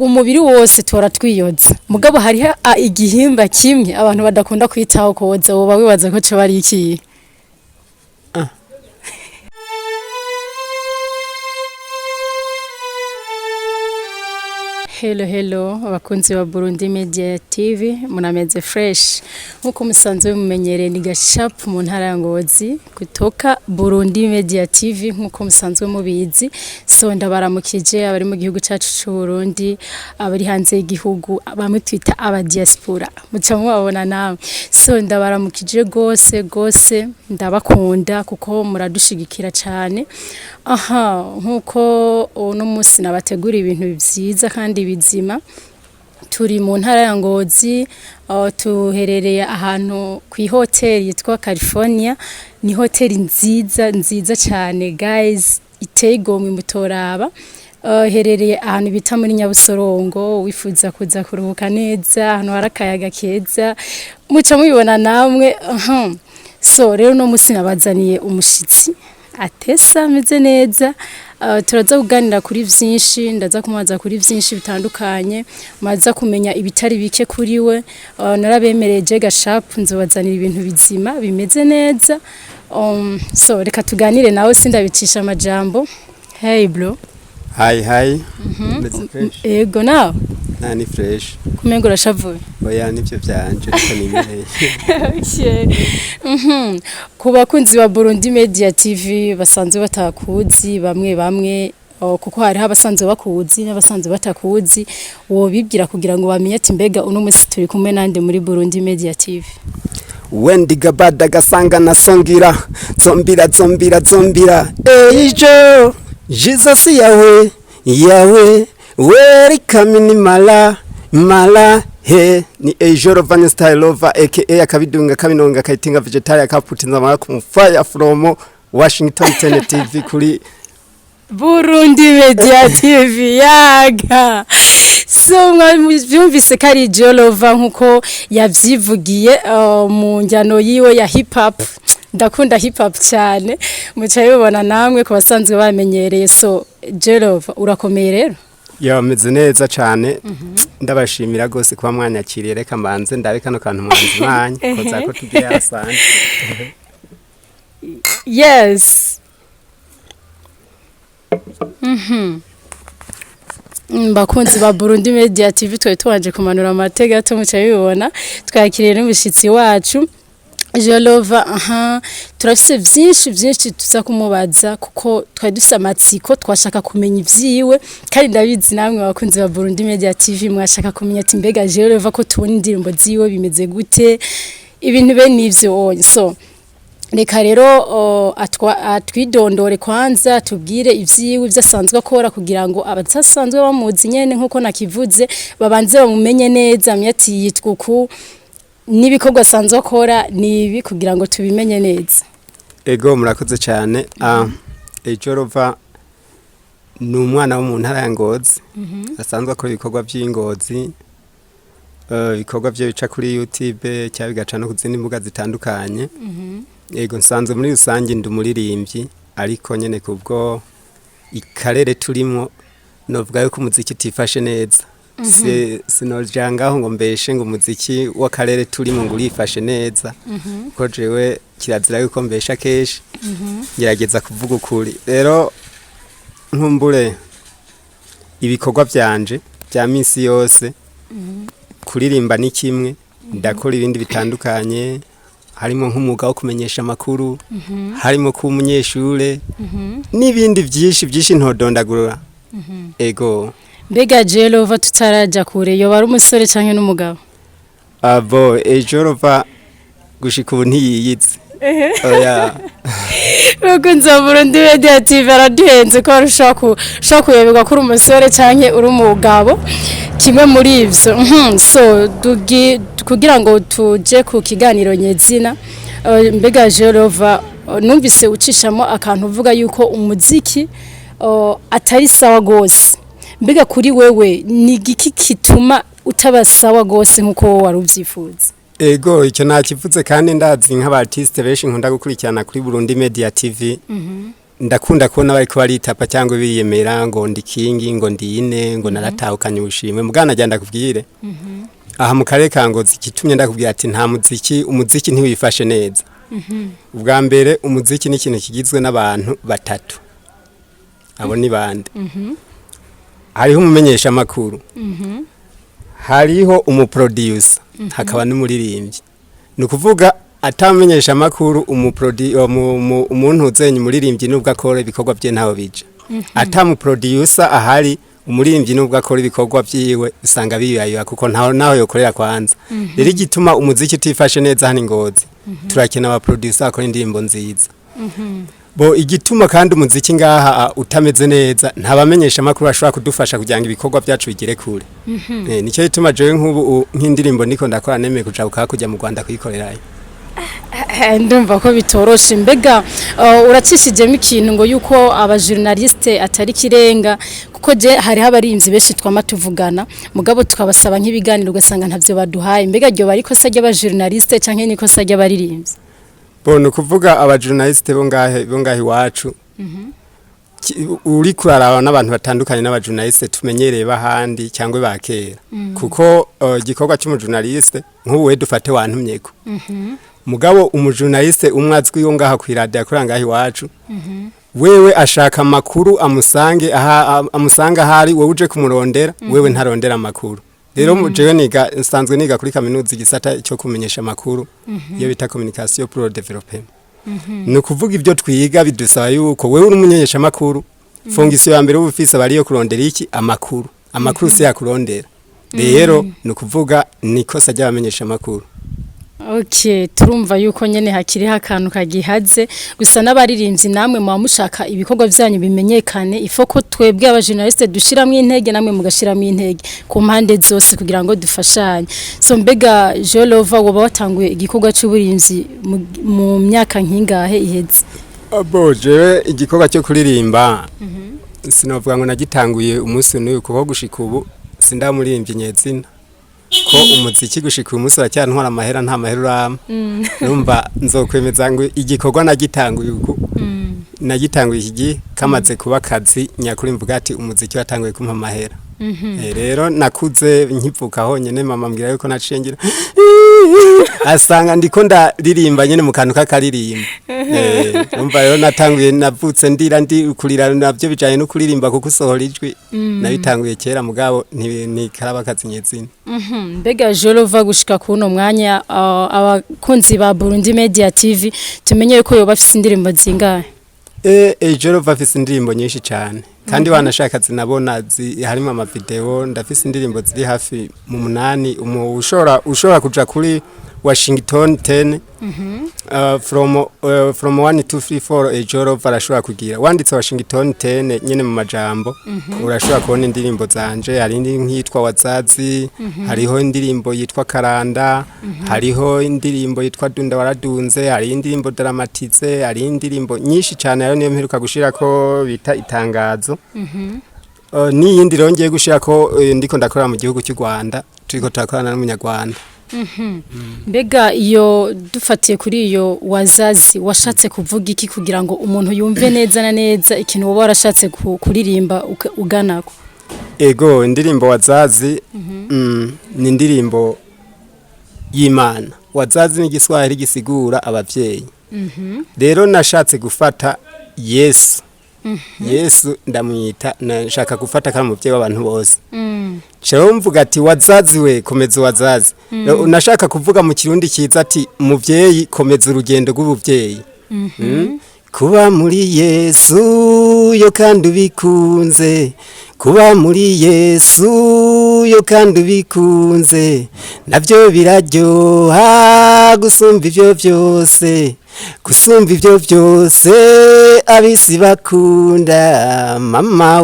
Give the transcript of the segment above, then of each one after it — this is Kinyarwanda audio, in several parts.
umubiri wose tora twiyoza mugabo hari igihimba kimwe abantu badakunda kwitaho koza woba wibaza ko cyo bari iki Hello abakunzi ba Burundi Media TV munameze fresh nkuko musanzwe mumenyereye ni Gashap mu ntara ya Ngozi kutoka Burundi Media TV nkuko musanzwe mubizi so ndabaramukije abari mu gihugu cyacu cy'u Burundi abari hanze y'igihugu bamwe twita aba diaspora muca mubabona nawe so ndabaramukije gose ndabakunda kuko muradushigikira cyane nkuko uno munsi nabategura ibintu byiza kandi bizima turi mu ntara ya Ngozi tuherereye ahantu ku hoteli yitwa California ni hoteli nziza cyane guys iteyigomwe mutoraba herereye ahantu bita muri Nyabusorongo wifuza kuza kuruhuka neza ahantu harakayaga keza muca mubibona namwe so rero no munsi nabazaniye umushitsi atesa ameze neza turaza kuganira kuri byinshi ndaza kumaza kuri byinshi bitandukanye maza kumenya ibitari bike kuri we narabemereje Gashap nzobazanira ibintu bizima bimeze neza so reka tuganire nawe sindabicisha amajambo hey bro hi ego nawe nani fresh kumengo urashavuye oya nivyo byanje ariko nibereye ku bakunzi ba Burundi Media TV basanzwe batakuzi bamwe kuko hari abasanzwe bakuzi n'abasanzwe batakuzi wobibwira kugira ngo bamenye ati mbega uno munsi turi kumwe nande muri Burundi Media TV Wendi gabada gasanga nasongira zombira ejo Jesus yawe weri kamini mala he ni ejoro vanya style over aka akabidunga kabinonga kayitinga vegetarian kaputinza mara ku fire from Washington TV kuri Burundi Media TV yaga so mwavyumvise kari Jolova nkuko yavyivugiye mu njyano yiwe ya hip hop ndakunda hip hop cyane mucaye bibona namwe ko basanzwe bamenyereye so Jolova urakomeye rero yameze neza cyane ndabashimira gose kuba mwanyakiriye reka mbanze ndabe kano kantu mwanya koza ko tugiye asante yes bakunzi ba Burundi Media TV twe twanje kumanura amatega tumucaye bibona twakiriye n'umushitsi wacu Jolova turafise byinshi tuza kumubaza kuko twari dufise amatsiko twashaka kumenya ivyiwe kandi ndabizi namwe bakunzi ba Burundi Media TV mwashaka kumenya ati mbega Jolova ko tubona indirimbo ziwe bimeze gute ibintu be nivyo so reka rero atwidondore kwanza tubwire ivyiwe byasanzwe akora kugira ngo abazasanzwe bamuzi nyene nkuko nakivuze babanze bamumenye neza amyati yitwuku nibikorwa sanzwe akora nibi kugira ngo tubimenye neza ego murakoze cyane Jolova ni umwana wo mu ntara ya Ngozi asanzwe akora ibikorwa by'ingozi ibikorwa bye bica kuri YouTube cyabigaca no kuzindi mbuga zitandukanye ego nsanzwe muri rusange ndumuririmbyi ariko nyene kubwo ikarere turimo novuga yuko umuziki tifashe neza sinojangaho ngo mbeshe ngo umuziki w'akarere turimo ngo urifashe neza ko jewe kirazira yuko mbesha keshi ngerageza kuvuga ukuri rero nkumbure ibikorwa byanje bya minsi yose kuririmba ni kimwe ndakora ibindi bitandukanye harimo nk'umuga wo kumenyesha amakuru harimo ku umunyeshure n'ibindi byinshi ntodondagura ego mbega Jolova tutaraja kure yo bari umusore canke n'umugabo abo Jolova gushika ubu ntiyiyize oya bakunze Burundi Media TV araduhenze ko arushaku kuyebwa kuri umusore canke uri umugabo kimwe muri ivyo so kugira ngo tuje ku kiganiro nyezina mbega Jolova numvise ucishamo akantu uvuga yuko umuziki atari sawa gose mbega kuri wewe ni giki kituma utabasawa gose nkuko wari uvyifuza ego icyo nakivuze kandi ndazi nk'abartiste benshi nkunda gukurikirana kuri Burundi Media TV ndakunda kubona bariko baritapa cyangwa biyemera ngo ndi kingi ngo ndine ngo naratahukanye ubushimwe mugana agenda kubwire aha mu karere ka Ngozi kitumye ndakubwira ati nta umuziki ntiwifashe neza ubwa mbere umuziki ni ikintu kigizwe n'abantu batatu abo ni bande hariho umumenyesha makuru hariho umuproducer hakaba n'umuririmbyi nukuvuga atamenyesha makuru umuntu uzenye umuririmbyi nubwo akora ibikorwa bye ntaho bija atamuproducer ahari umuririmbyi nubwo akora ibikorwa byiwe usanga biyayo kuko naho yokorera kwanza rero igituma umuziki utifashe neza hano Ngozi turakena aba producer akora indirimbo nziza bo igituma kandi umuziki ngaha utameze neza ntabamenyesha makuru ashobora kudufasha kugira ngo ibikorwa byacu bigere kure nicyo gituma jewe nk'ubu nk'indirimbo niko ndakora nemeye kujabuka kujya mu Rwanda kuyikorerayo ndumva ko bitoroshe mbega uracishijemo ikintu ngo yuko abajournaliste atari kirenga kuko je hari abarimvyi benshi twama tuvugana mugabo tukabasaba nk'ibiganiro ugasanga ntavyo baduhaye mbega ryo bariko sajya abajournaliste canke niko sajya abaririmvyi bono kuvuga abajournaliste bo ngahe wacu uri kuraraba n'abantu batandukanye n'abajournaliste tumenyereye bahandi cyangwa bakera kuko igikorwa cy'umujournaliste nk'ubu dufate wantumyeko mugabo umujournaliste umwazwi yo ngaha ku radio akoranga iwacu wewe ashaka makuru amusanga hari wowe uje kumurondera wewe ntarondera makuru rero jewe nsanzwe niga kuri kaminuza igisata cyo kumenyesha makuru iyo bita communication pour le développement no kuvuga ibyo twiga bidusaba yuko wewe uri umumenyesha makuru fonction ya mbere ubufisa bari yo kurondera iki amakuru se yakurondera rero no kuvuga nikosa ry'abamenyesha makuru. Okay, turumva yuko nyene hakiri hakantu kagihaze gusa n'abaririmbyi namwe mushaka ibikorwa byanyu bimenyekane ifoko twebwe abajournaliste dushiramo intege namwe mugashiramo intege ku mpande zose kugira ngo dufashanye so mbega Jolova woba watanguye igikorwa cy'uburinzi mu myaka nkingahe iheze aboje igikorwa cyo kuririmba sinovuga ngo nagitanguye umunsi n'uyu kuko gushika ubu sindamuririmbye nyezina ko umuziki gushika umunsi uracyantwara amahera nta mahera urama numva nzokwemeza ngo igikorwa nagitanguye uko nagitanguye iki kamaze kuba kazi nyakuri mvuga ati umuziki watanguye kumpa amahera rero nakuze nkivuka honyene mama mbwira yuko nacengira asanga ndiko ndaririmba nyene mu kantu kakaririmba numva rero natanguye navutse ndira ndi kurira navyo bijanye no kuririmba kuko usohora ijwi nabitanguye kera mugabo ni karaba kazinyezina mbega Jolova gushika kuno mwanya abakunzi ba Burundi Media TV tumenye yuko yo bafise indirimbo zingahe Jolova afise indirimbo nyinshi cyane kandi wanashaka zinabona harimo ama video ndafise indirimbo ziri hafi mu 8 ushora kuja kuri Washington 10 from 1 to 3 4 Jolova arashobora kugira wanditse Washington 10 nyene mu majambo urashobora kubona indirimbo zanje hari nkitwa Wazazi hariho indirimbo yitwa Karanda hariho indirimbo yitwa Dunda waradunze hari indirimbo dramatize hari indirimbo nyinshi cyane rero niyo mperuka gushira ko bita itangazo ni yindi rongeye gushira ko ndiko ndakorera mu gihugu cy'u Rwanda turiko turakorana n'umunyarwanda mbega iyo dufatiye kuri iyo Wazazi washatse kuvuga iki kugira ngo umuntu yumve neza na neza ikintu wowe warashatse kuririmba uganako ego indirimbo Wazazi ni indirimbo y'Imana Wazazi ni Igiswahili gisigura abavyeyi rero nashatse gufata Yesu ndamwita nashaka gufata kandi umuvyeyi w'abantu bose cyo mvuga ati Wazazi we komeza Wazazi nashaka kuvuga mu kirundi kiza ati umuvyeyi komeza urugendo rw'ubuvyeyi kuba muri Yesu yo kandi bikunze kuba muri Yesu yo kandi bikunze navyo biraryoha gusumba ivyo byose kusumba ivyo byose abisi bakunda mama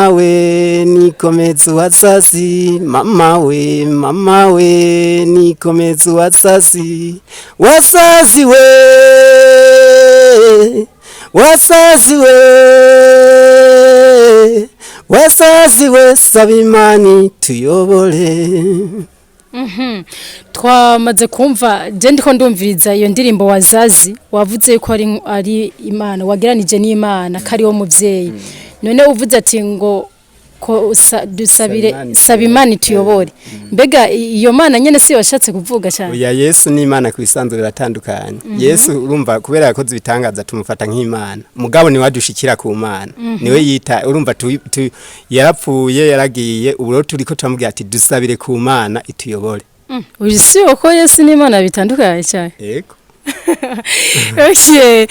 we nikomeza Wazazi mama we nikomeza Wazazi Wazazi we Wazazi we Wazazi we sabimani tuyobole twamaze kumva je ndiko ndumviriza iyo ndirimbo wazazi wavuze ko ari Imana wageranije n'Imana kari wo muvyeyi none uvuze ati ngo ko dusabire saba Imana ituyobore mbega iyo Mana nyene si washatse kuvuga cyane ya Yesu n'Imana kwisanzura iratandukanye Yesu urumva kubera yakoze ibitangaza tumufata nk'Imana mugabo ni wadushikira ku Mana niwe yita urumva yarapfuye yaragiye uburo turiko turamubwira ati dusabire ku Mana ituyobore urisi uko Yesu n'Imana bitandukanye cyane yego okay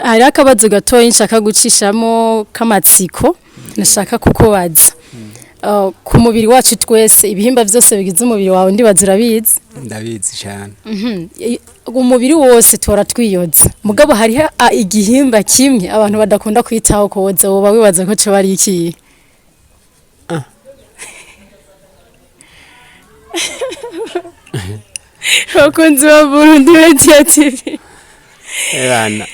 hari akabazo gatoyi nshaka gucishamo kamatsiko nashaka kukubaza ku mubiri wacu twese ibihimba byose bigize umubiri wawe ndibazirabizi ndabizi cyane umubiri wose tora twiyoza mugabo hari igihimba kimwe abantu badakunda kwitaho koza woba wibaza ko cyo bari iki bakunzi ba Burundi Media TV Ebana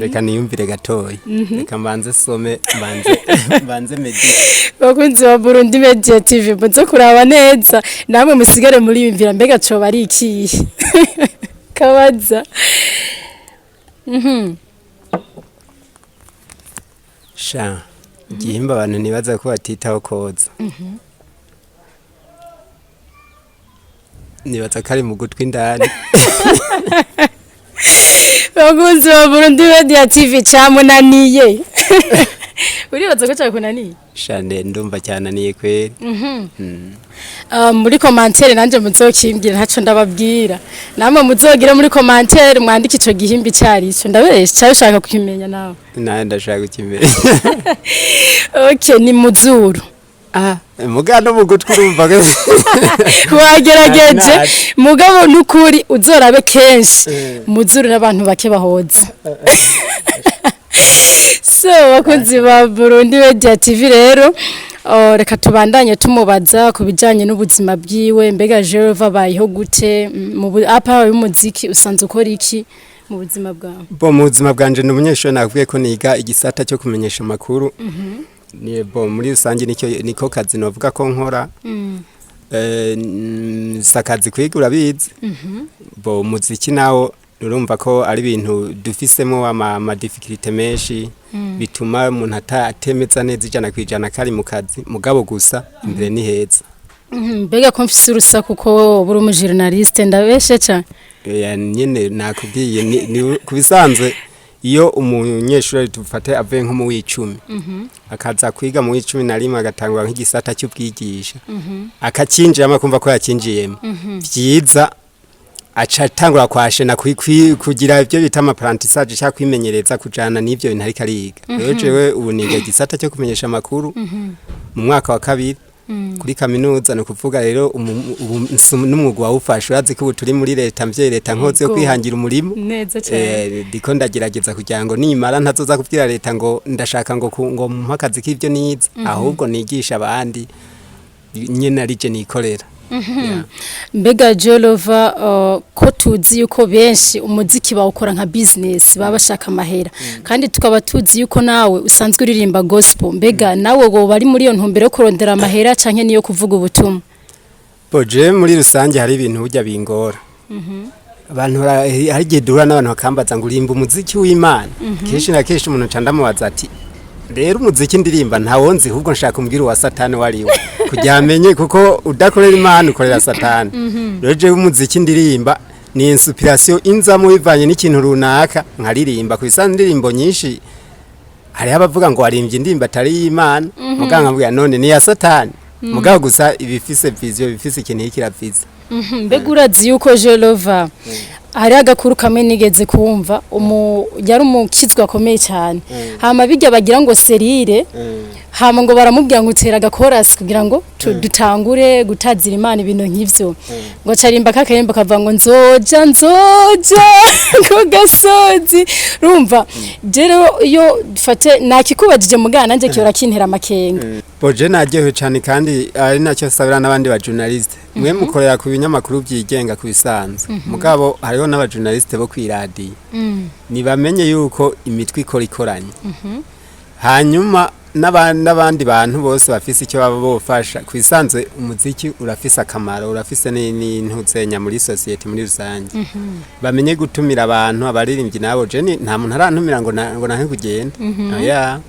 reka niyumvire gatoyi reka mbanze some mbanze medit bakunzi ba Burundi Media TV mbanze kuraba neza namwe musigare muri yumvira mbega cyo bari iki kabaza sha igihimba abantu nibaza ko batitaho koza nibaza kari mu gutwi ndani bakunzi ba Burundi Media TV cyamunaniye uribaza ko cyakunaniye shane ndumva cyananiye kweri muri commentaire nanje muzokimbira ntaco ndababwira namwe muzogira muri commentaire mwandike ico gihimbi cyari ico ndaberesha cyashaka kukimenya nawe ndashaka kukimenya okay ni muzuru mugano mu gutwi urumva wagerageje mugabo nukuri uzorabe kenshi muzuru n'abantu bake bahoza so bakunzi ba Burundi Media TV rero reka tubandanye tumubaza ku bijanye n'ubuzima bwiwe mbega Jehova bayiho gute mu apa y'umuziki usanze ukora iki mu buzima bwawe bo mu buzima bwanje n'umunyeshuri navuye ko niga igisata cyo kumenyesha makuru ni bo muri rusange niko kazi novuga ko nkora sakazi kwiga urabizi bo muziki nawo urumva ko ari ibintu dufisemo ama difficulty menshi bituma umuntu atemeza neza ijana kwijana kari mu kazi mugabo gusa imbere ni heza mbega ko mfise urusaku ko buri mu journaliste ndabeshe cyane nyene nakubwiye ni kubisanzwe iyo umunyeshuri tufate avuye nko mu w'icumi akaza kwiga mu w'icumi na rimwe agatangura nk'igisata cy'ubwigisha akacinjiramo kumva ko yakinjiyemo byiza aca tangura kwashena kugira ibyo bita apprentissage cyangwa kwimenyereza kujana n'ivyo bintu ariko ariga rero jewe ubu niga igisata cyo kumenyesha amakuru mu mwaka wa kabiri kuri kaminuza no kuvuga rero n'umwuga wawufasha urazi ko turi muri leta mvye leta nkoze yo kwihangira umurimo neza cyane diko ndagerageza kugira ngo nimara ntazoza kubwira leta ngo ndashaka ngo mpakazi k'ivyo nize ahubwo nigisha abandi nyene arije nikorera mbega Jehova ko tuzi yuko benshi umuziki bawukora nka business baba bashaka amahera kandi tukaba tuzi yuko nawe usanzwe uririmba gospel mbega nawe go bari muri iyo ntumbero yo kurondera amahera canke niyo kuvuga ubutumwa boje muri rusange hari ibintu burya bingora abantu hari gihe duhura n'abantu bakambaza ngo urimba umuziki w'Imana kenshi na kenshi umuntu candamubaza ati rero umuziki ndirimba ntawonzi ahubwo nshaka umbwira wa satani wariwe kugira amenye kuko udakorera Imana ukorera satani rero je umuziki ndirimba ni inspiration inzamo bivanye n'ikintu runaka nkaririmba kwisa ndirimbo nyinshi hari abavuga ngo warimbye indirimba atari Imana muganga mbwira none ni ya satani mugabo gusa ibifise vision bifise ikintu ikiraviza mbega urazi yuko Jehova hari agakuru kamwe nigeze kumva yari umukizwa akomeye cyane hama bijya bagira ngo serire hama ngo baramubwira ngo utera agakorasi kugira ngo dutangure gutazira Imana ibintu nk'ivyo ngo carimba kakayimba kavuga ngo nzoja ku gasozi rumva rero iyo dufate nakikubajije mugana nanje cyora kintera amakenga boje naryohewe cyane kandi ari nacyo sabira n'abandi ba journaliste mwe mukorera ku binyamakuru byigenga ku bisanzwe mugabo hariho n'aba journaliste bo kwiradi nibamenye yuko imitwe ikora ikoranye hanyuma n'abandi bantu bose bafise icyo baba bofasha kwisanzwe umuziki urafise akamaro urafise n'intuzenya muri society muri rusange bamenye gutumira abantu abaririmbyi nabo je nta muntu arantumira ngo nahe kugenda oya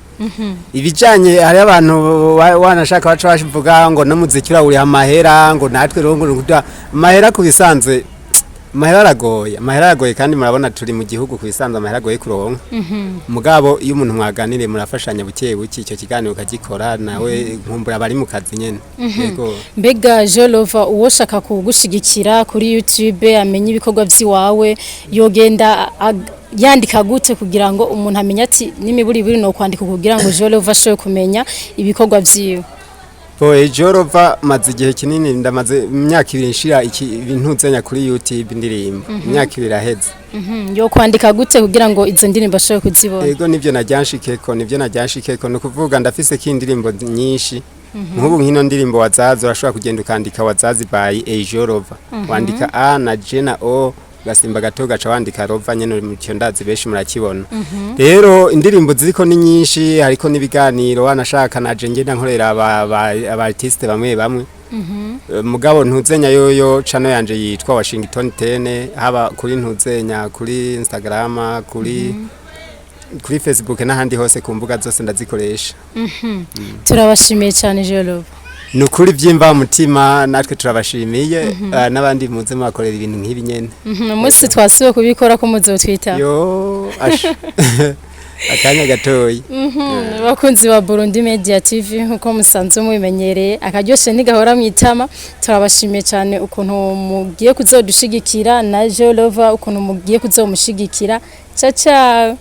ibijanye hari abantu wanashaka baca bavuga ngo no muziki uri amahera ngo natwe rero ngo amahera kubisanzwe amahera aragoye kandi murabona turi mu gihugu kubisanzwe amahera agoye kuronka mugabo iyo umuntu mwaganire murafashanya buke buke icyo kiganiro ukagikora nawe nkumbura abari mu kazi nyene yego mbega Jolova uwo shaka kugushigikira kuri YouTube amenye ibikorwa vyiwawe yogenda yandika gute kugira ngo umuntu amenye ati nimiburi buri no kwandika kugira ngo Jolova ashoye kumenya ibikorwa vyiwe Jolova maze igihe kinini ndamaze imyaka 2 nshira ibintu nzenya kuri YouTube indirimbo imyaka 2 iraheze yo kwandika gute kugira ngo izo ndirimbo ashoye kuzibona yego nivyo najyanshikeko no kuvuga ndafise kindirimbo nyinshi nk'ubu nkino ndirimbo wazazi urashobora kugenda ukandika wazazi by Jolova wandika A na J na O gasimba gato gaca wandika Rova nyene mu cyo ndazi beshi murakibona rero indirimbo ziriko ni nyinshi hariko nibiganiro wanashaka naje ngenda nkorera aba artiste bamwe mugabo ntuzenya yoyo channel yanje yitwa Washington 10 haba kuri ntuzenya kuri Instagram kuri Facebook n'ahandi hose ku mbuga zose ndazikoresha turabashimiye cyane Jolova nukuri byimva mutima natwe turabashimiye n'abandi muze makorera ibintu nk'ibi nyene umunsi twasubiye kubikora ko muzo twita yo akanya gatoyi bakunzi ba Burundi Media TV nkuko musanzwe mubimenyereye akaryoshe ntigahora mwitama turabashimiye cyane ukuntu mugiye kuzodushigikira na Jolova ukuntu mugiye kuzomushigikira cha